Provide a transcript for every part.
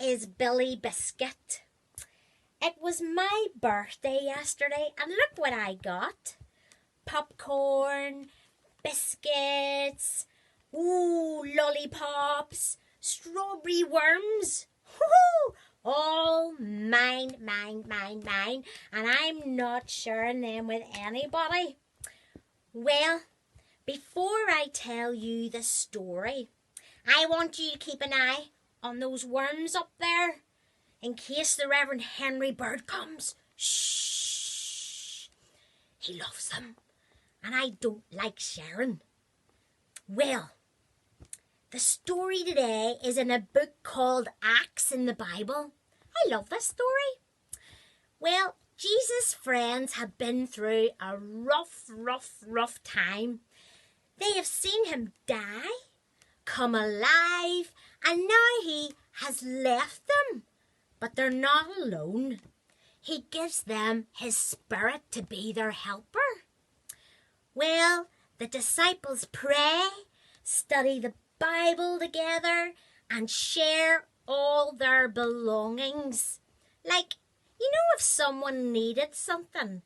is Billy Biscuit. It was my birthday yesterday, and look what I got. Popcorn, biscuits, lollipops, strawberry worms. Woo-hoo! All mine, and I'm not sharing them with anybody. Well, before I tell you the story, I want you to keep an eye on those worms up there in case the Revd Henry Bird comes. Shh! He loves them, and I don't like sharing. Well, the story today is in a book called Acts in the Bible. I love this story. Well, Jesus' friends have been through a rough time. They have seen him die, come alive, and now he has left them. But they're not alone. He gives them his Spirit to be their helper. Well, the disciples pray, study the Bible together, and share all their belongings. Like, you know, if someone needed something,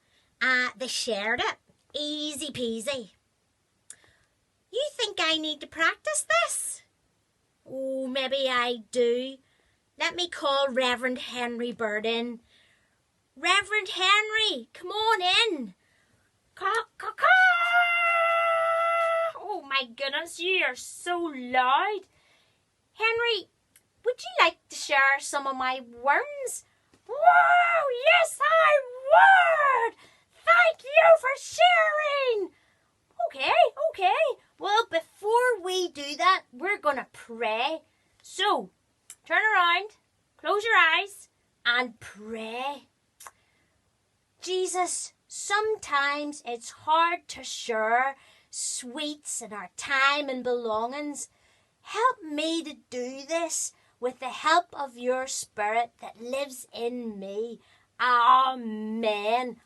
they shared it. Easy peasy. You think I need to practice this? Oh, maybe I do. Let me call Revd Henry Bird in. Revd Henry, come on in. Caw. Oh my goodness, you are so loud. Henry, would you like to share some of my worms? Wow, yes I would. Thank you for sharing. Okay. Well, before we do that, we're going to pray. So, turn around, close your eyes, and pray. Jesus, sometimes it's hard to share sweets and our time and belongings. Help me to do this with the help of your Spirit that lives in me. Amen.